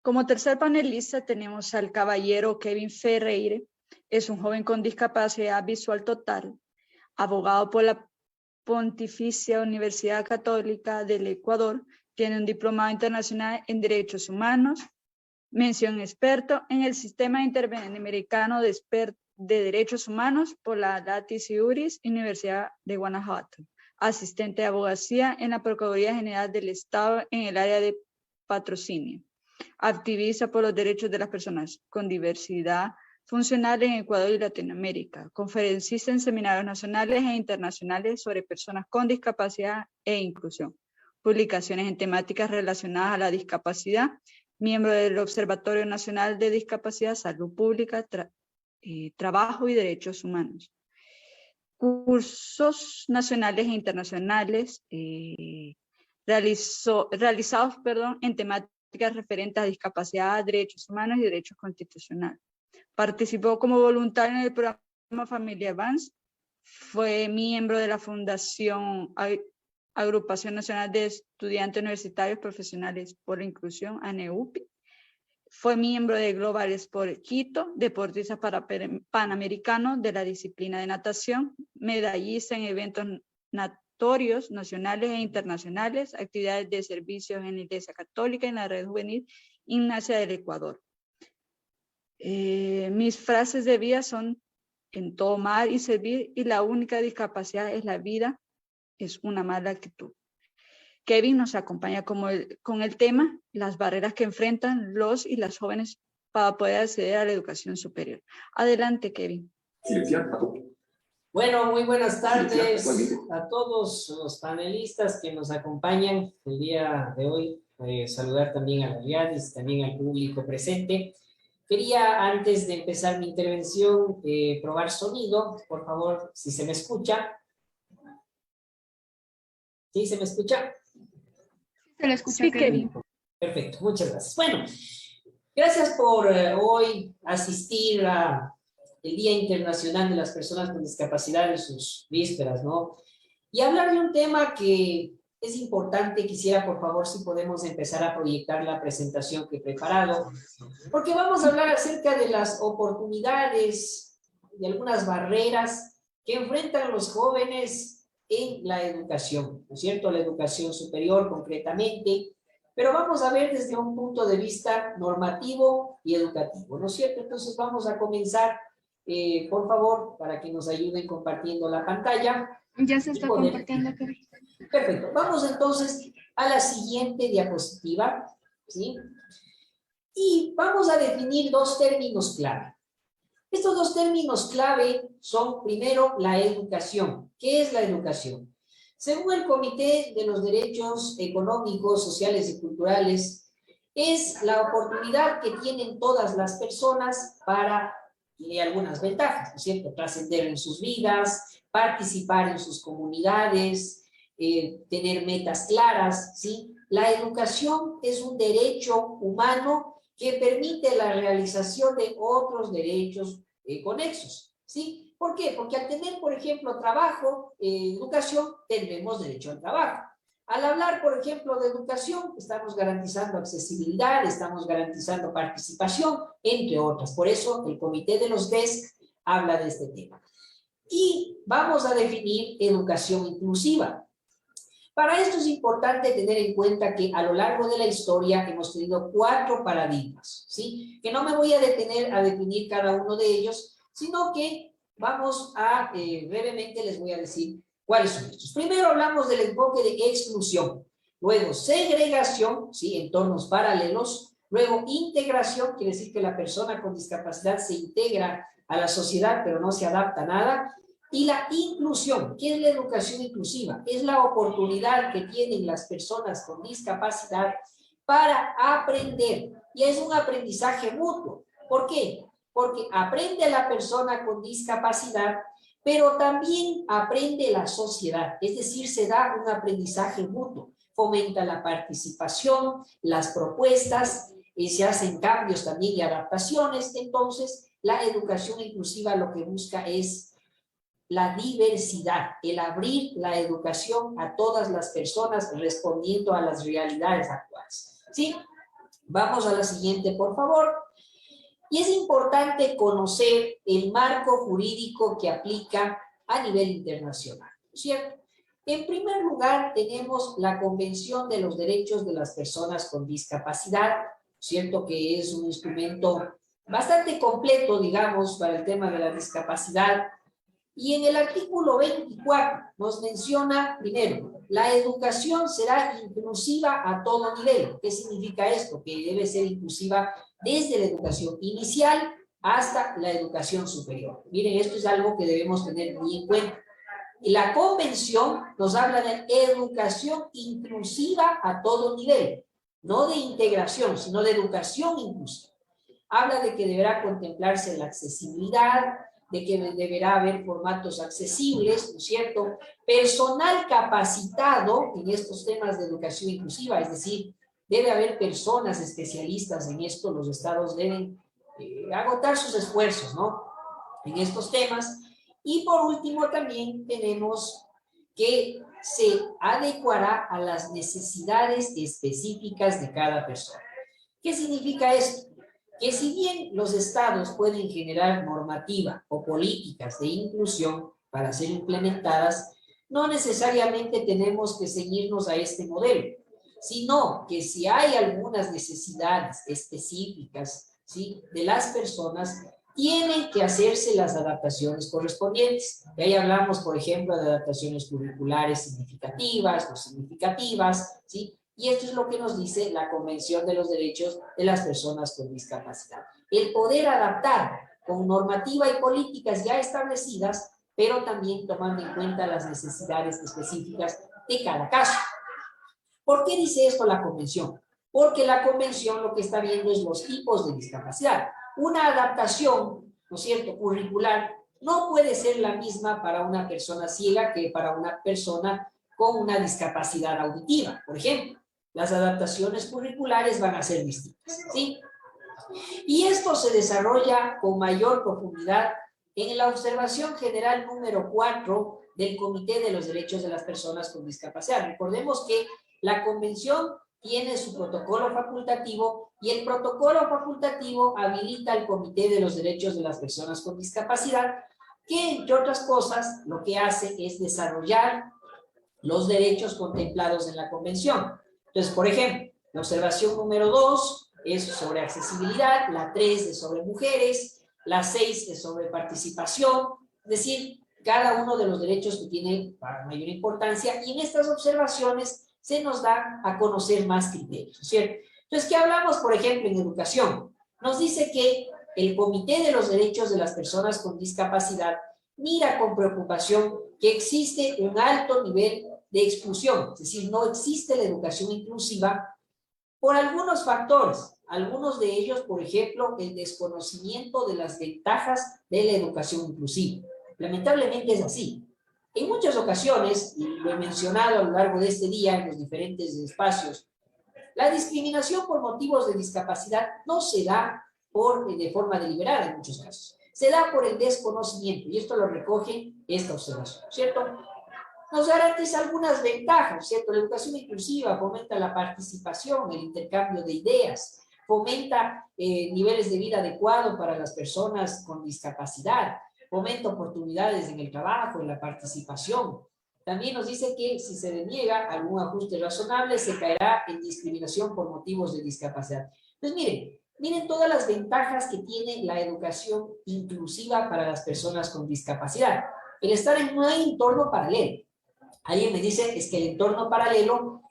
Como tercer panelista tenemos al caballero Kevin Ferreira. Es un joven con discapacidad visual total, abogado por la Pontificia Universidad Católica del Ecuador, tiene un diplomado internacional en Derechos Humanos, mención experto en el Sistema Interamericano de Derechos Humanos por la Latis Iuris Universidad de Guanajuato, asistente de abogacía en la Procuraduría General del Estado en el área de patrocinio, activista por los derechos de las personas con diversidad funcional en Ecuador y Latinoamérica, conferencista en seminarios nacionales e internacionales sobre personas con discapacidad e inclusión, publicaciones en temáticas relacionadas a la discapacidad, miembro del Observatorio Nacional de Discapacidad, Salud Pública, Trabajo y Derechos Humanos. Cursos nacionales e internacionales realizados en temáticas referentes a discapacidad, derechos humanos y derechos constitucionales. Participó como voluntario en el programa Familia Advance, fue miembro de la Fundación Agrupación Nacional de Estudiantes Universitarios Profesionales por la Inclusión, ANEUPI, fue miembro de Global Sport Quito, deportista panamericano de la disciplina de natación, medallista en eventos natorios nacionales e internacionales, actividades de servicios en la Iglesia Católica y en la Red Juvenil Ignacia del Ecuador. Mis frases de vida son: en todo amar y servir, y la única discapacidad es la vida, es una mala actitud. Kevin nos acompaña con el tema las barreras que enfrentan los y las jóvenes para poder acceder a la educación superior. Adelante, Kevin. Bueno, muy buenas tardes a todos los panelistas que nos acompañan el día de hoy. Saludar también a la Yadis, también al público presente. Quería, antes de empezar mi intervención, probar sonido. Por favor, si se me escucha. ¿Sí se me escucha? Se le escucha, Sí, Kevin. Perfecto, muchas gracias. Bueno, gracias por hoy asistir a el Día Internacional de las Personas con Discapacidad en sus vísperas, ¿no? Y hablar de un tema que es importante. Quisiera, por favor, si podemos empezar a proyectar la presentación que he preparado, porque vamos a hablar acerca de las oportunidades y algunas barreras que enfrentan los jóvenes en la educación, ¿no es cierto? La educación superior, concretamente, pero vamos a ver desde un punto de vista normativo y educativo, ¿no es cierto? Entonces vamos a comenzar, por favor, para que nos ayuden compartiendo la pantalla. Ya se está compartiendo, Kevin. Perfecto. Vamos entonces a la siguiente diapositiva, ¿sí? Y vamos a definir dos términos clave. Estos dos términos clave son, primero, la educación. ¿Qué es la educación? Según el Comité de los Derechos Económicos, Sociales y Culturales, es la oportunidad que tienen todas las personas para, tiene algunas ventajas, ¿no es cierto?, trascender en sus vidas, participar en sus comunidades, tener metas claras, ¿sí? La educación es un derecho humano que permite la realización de otros derechos conexos, ¿sí? ¿Por qué? Porque al tener, por ejemplo, trabajo, educación, tendremos derecho al trabajo. Al hablar, por ejemplo, de educación, estamos garantizando accesibilidad, estamos garantizando participación, entre otras. Por eso, el Comité de los DESC habla de este tema. Y vamos a definir educación inclusiva. Para esto es importante tener en cuenta que a lo largo de la historia hemos tenido 4 paradigmas, ¿sí? Que no me voy a detener a definir cada uno de ellos, sino que vamos a, brevemente les voy a decir cuáles son estos. Primero hablamos del enfoque de exclusión, luego segregación, ¿sí? Entornos paralelos, luego integración, quiere decir que la persona con discapacidad se integra a la sociedad pero no se adapta a nada. Y la inclusión. ¿Qué es la educación inclusiva? Es la oportunidad que tienen las personas con discapacidad para aprender. Y es un aprendizaje mutuo. ¿Por qué? Porque aprende la persona con discapacidad, pero también aprende la sociedad. Es decir, se da un aprendizaje mutuo. Fomenta la participación, las propuestas, se hacen cambios también y adaptaciones. Entonces, la educación inclusiva lo que busca es la diversidad, el abrir la educación a todas las personas respondiendo a las realidades actuales, ¿sí? Vamos a la siguiente, por favor. Y es importante conocer el marco jurídico que aplica a nivel internacional, ¿cierto? En primer lugar, tenemos la Convención de los Derechos de las Personas con Discapacidad, ¿cierto? Que es un instrumento bastante completo, digamos, para el tema de la discapacidad. Y en el artículo 24 nos menciona, primero, la educación será inclusiva a todo nivel. ¿Qué significa esto? Que debe ser inclusiva desde la educación inicial hasta la educación superior. Miren, esto es algo que debemos tener muy en cuenta. Y la convención nos habla de educación inclusiva a todo nivel, no de integración, sino de educación inclusiva. Habla de que deberá contemplarse la accesibilidad, de que deberá haber formatos accesibles, ¿no es cierto? Personal capacitado en estos temas de educación inclusiva, es decir, debe haber personas especialistas en esto, los estados deben agotar sus esfuerzos, ¿no? En estos temas. Y por último también tenemos que se adecuará a las necesidades específicas de cada persona. ¿Qué significa esto? Que si bien los estados pueden generar normativa o políticas de inclusión para ser implementadas, no necesariamente tenemos que ceñirnos a este modelo, sino que si hay algunas necesidades específicas, ¿sí?, de las personas, tienen que hacerse las adaptaciones correspondientes. Y ahí hablamos, por ejemplo, de adaptaciones curriculares significativas o significativas, ¿sí? Y esto es lo que nos dice la Convención de los Derechos de las Personas con Discapacidad. El poder adaptar con normativa y políticas ya establecidas, pero también tomando en cuenta las necesidades específicas de cada caso. ¿Por qué dice esto la Convención? Porque la Convención lo que está viendo es los tipos de discapacidad. Una adaptación, ¿no es cierto?, curricular, no puede ser la misma para una persona ciega que para una persona con una discapacidad auditiva, por ejemplo. Las adaptaciones curriculares van a ser distintas, ¿sí? Y esto se desarrolla con mayor profundidad en la observación general número 4 del Comité de los Derechos de las Personas con Discapacidad. Recordemos que la Convención tiene su protocolo facultativo y el protocolo facultativo habilita al Comité de los Derechos de las Personas con Discapacidad, que entre otras cosas lo que hace es desarrollar los derechos contemplados en la Convención. Entonces, por ejemplo, la observación número 2 es sobre accesibilidad, la 3 es sobre mujeres, la 6 es sobre participación, es decir, cada uno de los derechos que tiene mayor importancia, y en estas observaciones se nos da a conocer más criterios, ¿cierto? Entonces, ¿qué hablamos, por ejemplo, en educación? Nos dice que el Comité de los Derechos de las Personas con Discapacidad mira con preocupación que existe un alto nivel de exclusión, es decir, no existe la educación inclusiva por algunos factores, algunos de ellos, por ejemplo, el desconocimiento de las ventajas de la educación inclusiva. Lamentablemente es así. En muchas ocasiones, y lo he mencionado a lo largo de este día en los diferentes espacios, la discriminación por motivos de discapacidad no se da de forma deliberada en muchos casos. Se da por el desconocimiento, y esto lo recoge esta observación, ¿cierto? Nos garantiza algunas ventajas, ¿cierto? La educación inclusiva fomenta la participación, el intercambio de ideas, fomenta niveles de vida adecuados para las personas con discapacidad, fomenta oportunidades en el trabajo, en la participación. También nos dice que si se deniega algún ajuste razonable, se caerá en discriminación por motivos de discapacidad. Entonces, miren todas las ventajas que tiene la educación inclusiva para las personas con discapacidad. El estar en un entorno paralelo. Alguien me dice, es que el entorno paralelo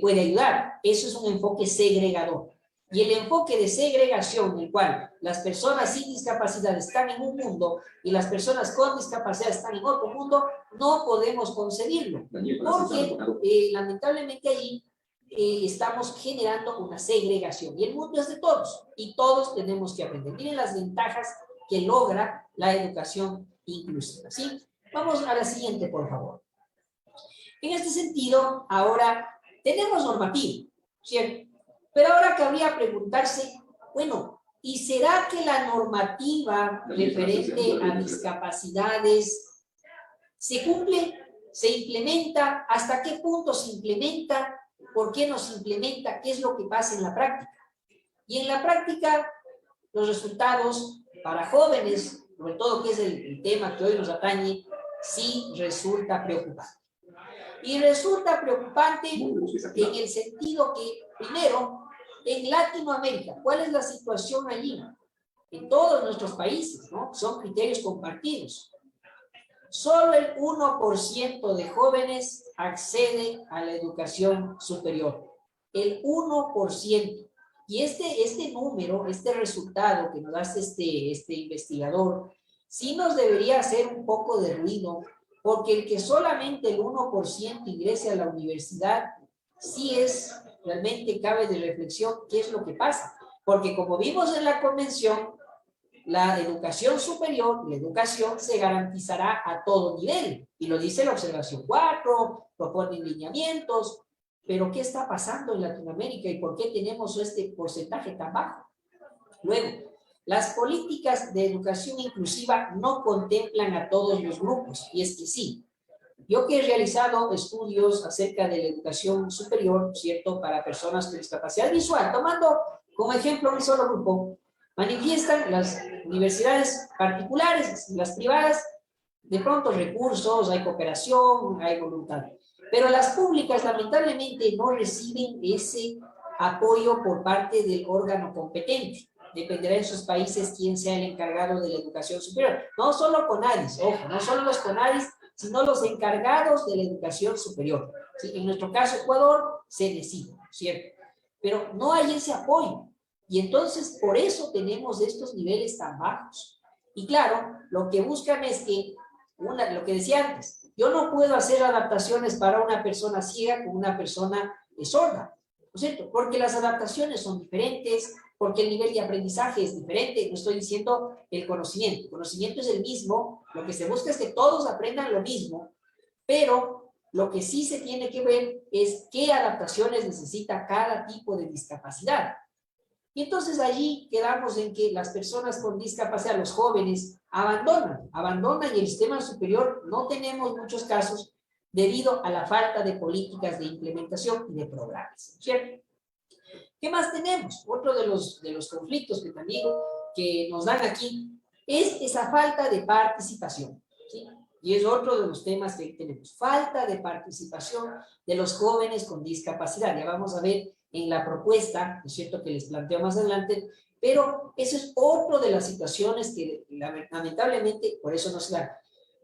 puede ayudar. Eso es un enfoque segregador. Y el enfoque de segregación, en el cual las personas sin discapacidad están en un mundo y las personas con discapacidad están en otro mundo, no podemos concebirlo. Porque lamentablemente allí estamos generando una segregación. Y el mundo es de todos. Y todos tenemos que aprender. Miren las ventajas que logra la educación inclusiva, ¿sí? Vamos a la siguiente, por favor. En este sentido, ahora tenemos normativa, ¿cierto? Pero ahora cabría preguntarse, bueno, ¿y será que la normativa referente a discapacidades se cumple, se implementa? ¿Hasta qué punto se implementa? ¿Por qué no se implementa? ¿Qué es lo que pasa en la práctica? Y en la práctica, los resultados para jóvenes, sobre todo que es el tema que hoy nos atañe, sí resulta preocupante. Y resulta preocupante en el sentido que, primero, en Latinoamérica, ¿cuál es la situación allí? En todos nuestros países, ¿no? Son criterios compartidos. Solo el 1% de jóvenes accede a la educación superior. El 1%. Y este número, este resultado que nos hace este investigador, sí nos debería hacer un poco de ruido, porque el que solamente el 1% ingrese a la universidad, sí es, realmente cabe de reflexión qué es lo que pasa. Porque como vimos en la convención, la educación superior, la educación se garantizará a todo nivel. Y lo dice la observación 4, propone lineamientos. Pero ¿qué está pasando en Latinoamérica y por qué tenemos este porcentaje tan bajo? Luego, las políticas de educación inclusiva no contemplan a todos los grupos, y es que sí. Yo que he realizado estudios acerca de la educación superior, ¿cierto?, para personas con discapacidad visual, tomando como ejemplo un solo grupo, manifiestan las universidades particulares, las privadas, de pronto recursos, hay cooperación, hay voluntad. Pero las públicas lamentablemente no reciben ese apoyo por parte del órgano competente. Dependerá en sus países quién sea el encargado de la educación superior. No solo CONADIS, ojo, no solo los CONADIS, sino los encargados de la educación superior. ¿Sí? En nuestro caso, Ecuador, CENESID, ¿cierto? Pero no hay ese apoyo. Y entonces, por eso tenemos estos niveles tan bajos. Y claro, lo que buscan es que, lo que decía antes, yo no puedo hacer adaptaciones para una persona ciega con una persona sorda, ¿no es cierto? Porque las adaptaciones son diferentes, porque el nivel de aprendizaje es diferente. No estoy diciendo el conocimiento es el mismo, lo que se busca es que todos aprendan lo mismo, pero lo que sí se tiene que ver es qué adaptaciones necesita cada tipo de discapacidad. Y entonces allí quedamos en que las personas con discapacidad, los jóvenes, abandonan y el sistema superior no tenemos muchos casos debido a la falta de políticas de implementación y de programas, ¿cierto? ¿Qué más tenemos? Otro de los conflictos que también que nos dan aquí es esa falta de participación, ¿sí? Y es otro de los temas que tenemos, falta de participación de los jóvenes con discapacidad. Ya vamos a ver en la propuesta, ¿no es cierto?, que les planteo más adelante, pero eso es otro de las situaciones que lamentablemente por eso no se dan.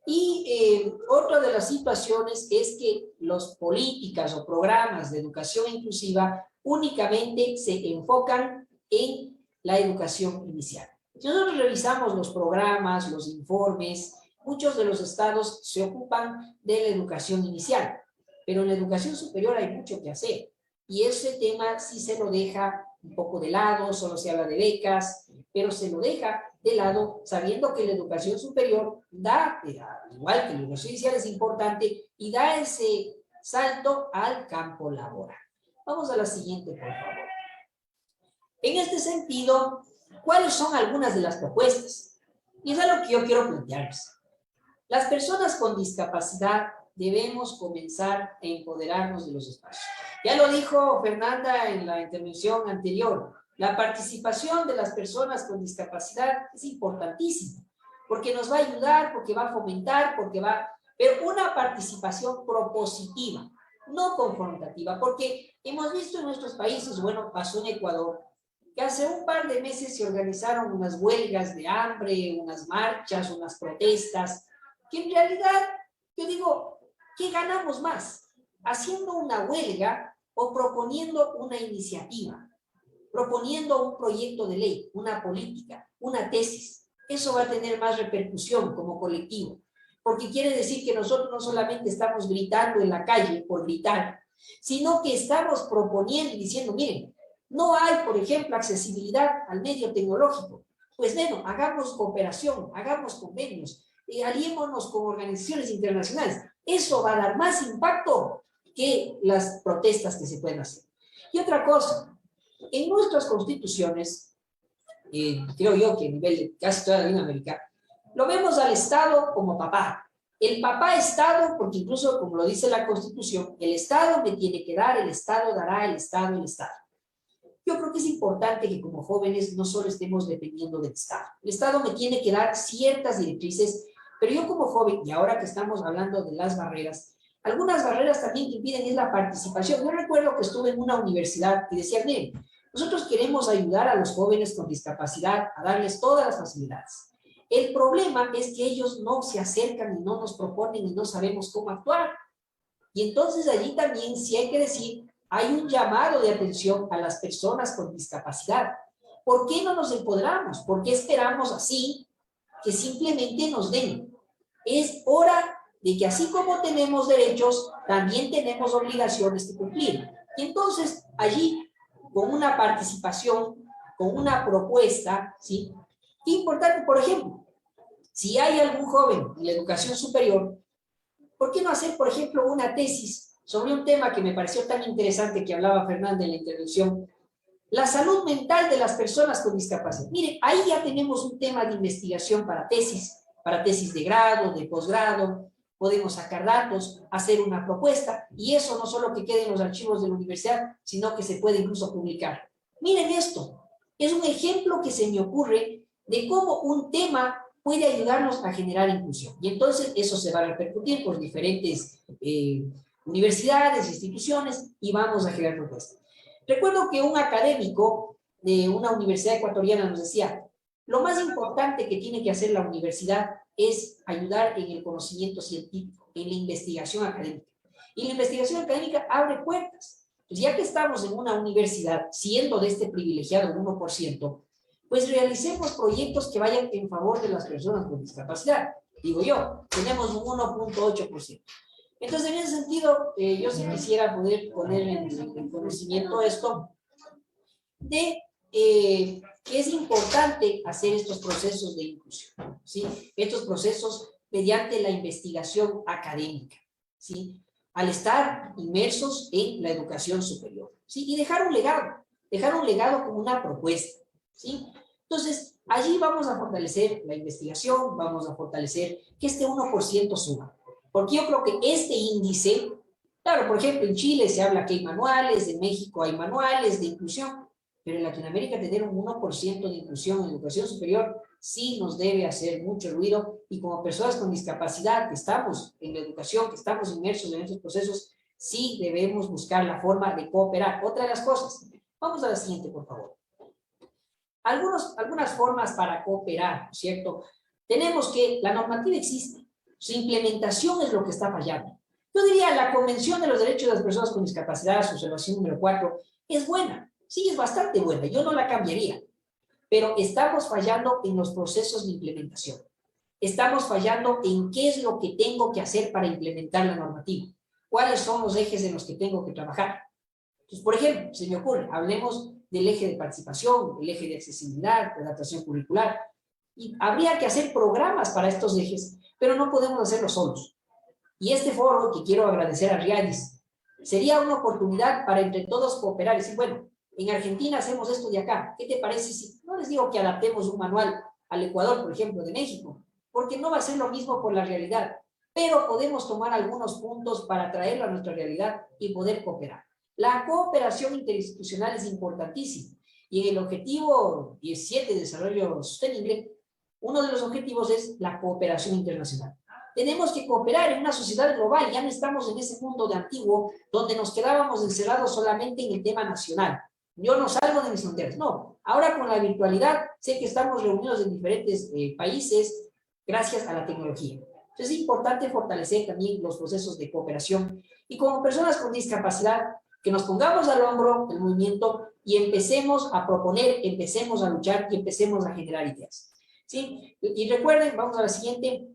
Y otra de las situaciones es que las políticas o programas de educación inclusiva únicamente se enfocan en la educación inicial. Si nosotros revisamos los programas, los informes, muchos de los estados se ocupan de la educación inicial, pero en la educación superior hay mucho que hacer. Y ese tema sí se lo deja un poco de lado, solo se habla de becas, pero se lo deja de lado sabiendo que la educación superior da, igual que la educación inicial es importante, y da ese salto al campo laboral. Vamos a la siguiente, por favor. En este sentido, ¿cuáles son algunas de las propuestas? Y es algo que yo quiero plantearles. Las personas con discapacidad debemos comenzar a empoderarnos de los espacios. Ya lo dijo Fernanda en la intervención anterior, la participación de las personas con discapacidad es importantísima, porque nos va a ayudar, porque va a fomentar, pero una participación propositiva, no confrontativa, porque hemos visto en nuestros países, bueno, pasó en Ecuador, que hace un par de meses se organizaron unas huelgas de hambre, unas marchas, unas protestas, que en realidad, yo digo, ¿qué ganamos más? ¿Haciendo una huelga o proponiendo una iniciativa? Proponiendo un proyecto de ley, una política, una tesis. Eso va a tener más repercusión como colectivo, porque quiere decir que nosotros no solamente estamos gritando en la calle por gritar, sino que estamos proponiendo y diciendo, miren, no hay, por ejemplo, accesibilidad al medio tecnológico. Pues bueno, hagamos cooperación, hagamos convenios, aliémonos con organizaciones internacionales. Eso va a dar más impacto que las protestas que se pueden hacer. Y otra cosa, en nuestras constituciones, creo yo que a nivel de casi toda Latinoamérica, lo vemos al Estado como papá. El papá Estado, porque incluso como lo dice la Constitución, el Estado me tiene que dar, el Estado dará, el Estado, el Estado. Yo creo que es importante que como jóvenes no solo estemos dependiendo del Estado. El Estado me tiene que dar ciertas directrices, pero yo como joven, y ahora que estamos hablando de las barreras, algunas barreras también que impiden es la participación. Yo recuerdo que estuve en una universidad y decía, miren, nosotros queremos ayudar a los jóvenes con discapacidad, a darles todas las facilidades. El problema es que ellos no se acercan y no nos proponen y no sabemos cómo actuar. Y entonces allí también sí hay que decir, hay un llamado de atención a las personas con discapacidad. ¿Por qué no nos empoderamos? ¿Por qué esperamos así que simplemente nos den? Es hora de que así como tenemos derechos, también tenemos obligaciones que cumplir. Y entonces allí, con una participación, con una propuesta, ¿sí? Importante, por ejemplo, si hay algún joven en la educación superior, ¿por qué no hacer, por ejemplo, una tesis sobre un tema que me pareció tan interesante que hablaba Fernanda en la intervención? La salud mental de las personas con discapacidad. Miren, ahí ya tenemos un tema de investigación para tesis de grado, de posgrado, podemos sacar datos, hacer una propuesta, y eso no solo que quede en los archivos de la universidad, sino que se puede incluso publicar. Miren esto, es un ejemplo que se me ocurre de cómo un tema puede ayudarnos a generar inclusión. Y entonces eso se va a repercutir por diferentes universidades, instituciones, y vamos a generar propuestas. Recuerdo que un académico de una universidad ecuatoriana nos decía, lo más importante que tiene que hacer la universidad es ayudar en el conocimiento científico, en la investigación académica. Y la investigación académica abre puertas. Pues ya que estamos en una universidad, siendo de este privilegiado 1%, pues realicemos proyectos que vayan en favor de las personas con discapacidad. Digo yo, tenemos un 1.8%. Entonces, en ese sentido, yo sí quisiera poder poner en conocimiento esto de que es importante hacer estos procesos de inclusión, ¿sí? Estos procesos mediante la investigación académica, ¿sí? Al estar inmersos en la educación superior, ¿sí? Y dejar un legado como una propuesta, ¿sí? Entonces, allí vamos a fortalecer la investigación, vamos a fortalecer que este 1% suba. Porque yo creo que este índice, claro, por ejemplo, en Chile se habla que hay manuales, en México hay manuales de inclusión, pero en Latinoamérica tener un 1% de inclusión en educación superior sí nos debe hacer mucho ruido, y como personas con discapacidad que estamos en la educación, que estamos inmersos en estos procesos, sí debemos buscar la forma de cooperar. Otra de las cosas, vamos a la siguiente, por favor. Algunas formas para cooperar, ¿no es cierto? Tenemos que, la normativa existe, su implementación es lo que está fallando. Yo diría, la Convención de los Derechos de las Personas con Discapacidad, su observación número 4, es buena, sí, es bastante buena, yo no la cambiaría, pero estamos fallando en los procesos de implementación. Estamos fallando en qué es lo que tengo que hacer para implementar la normativa, cuáles son los ejes en los que tengo que trabajar. Entonces, por ejemplo, se me ocurre, hablemos del eje de participación, el eje de accesibilidad, de adaptación curricular, y habría que hacer programas para estos ejes, pero no podemos hacerlo solos. Y este foro, que quiero agradecer a Riadis, sería una oportunidad para entre todos cooperar y decir, bueno, en Argentina hacemos esto de acá, ¿qué te parece si, no les digo que adaptemos un manual al Ecuador, por ejemplo, de México, porque no va a ser lo mismo por la realidad, pero podemos tomar algunos puntos para traerlo a nuestra realidad y poder cooperar. La cooperación interinstitucional es importantísima, y en el objetivo 17 de desarrollo sostenible, uno de los objetivos es la cooperación internacional. Tenemos que cooperar en una sociedad global, ya no estamos en ese mundo de antiguo donde nos quedábamos encerrados solamente en el tema nacional. Yo no salgo de mis fronteras, no. Ahora con la virtualidad sé que estamos reunidos en diferentes países gracias a la tecnología. Entonces es importante fortalecer también los procesos de cooperación, y como personas con discapacidad que nos pongamos al hombro del movimiento y empecemos a proponer, empecemos a luchar y empecemos a generar ideas. ¿Sí? Y recuerden, vamos a la siguiente.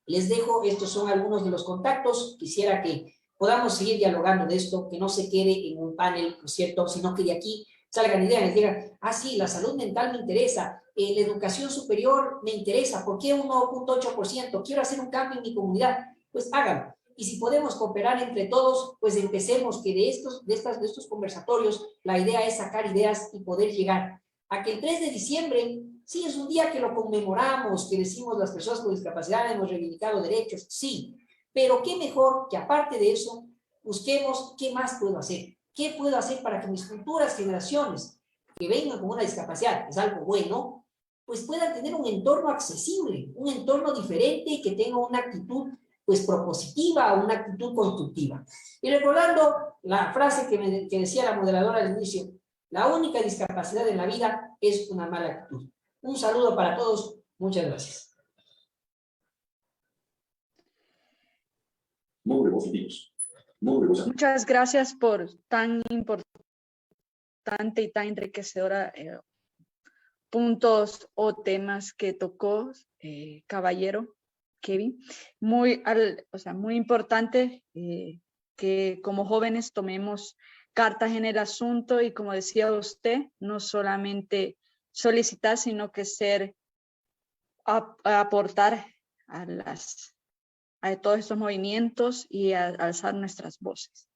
Les dejo, estos son algunos de los contactos. Quisiera que podamos seguir dialogando de esto, que no se quede en un panel, ¿no es cierto? Sino que de aquí salgan ideas, les digan, ah, sí, la salud mental me interesa, la educación superior me interesa, ¿por qué 1.8%? Quiero hacer un cambio en mi comunidad. Pues háganlo. Y si podemos cooperar entre todos, pues empecemos, que de estos conversatorios, la idea es sacar ideas y poder llegar a que el 3 de diciembre, sí, es un día que lo conmemoramos, que decimos las personas con discapacidad hemos reivindicado derechos, sí, pero qué mejor que aparte de eso, busquemos qué más puedo hacer, qué puedo hacer para que mis futuras generaciones que vengan con una discapacidad, es algo bueno, pues puedan tener un entorno accesible, un entorno diferente que tenga una actitud pues propositiva, una actitud constructiva. Y recordando la frase que decía la moderadora al inicio, la única discapacidad en la vida es una mala actitud. Un saludo para todos, muchas gracias. Muy positivos. Muy positivos. Muchas gracias por tan importante y tan enriquecedora puntos o temas que tocó, caballero Kevin. Muy importante que como jóvenes tomemos cartas en el asunto y, como decía usted, no solamente solicitar, sino que aportar a todos estos movimientos y a alzar nuestras voces.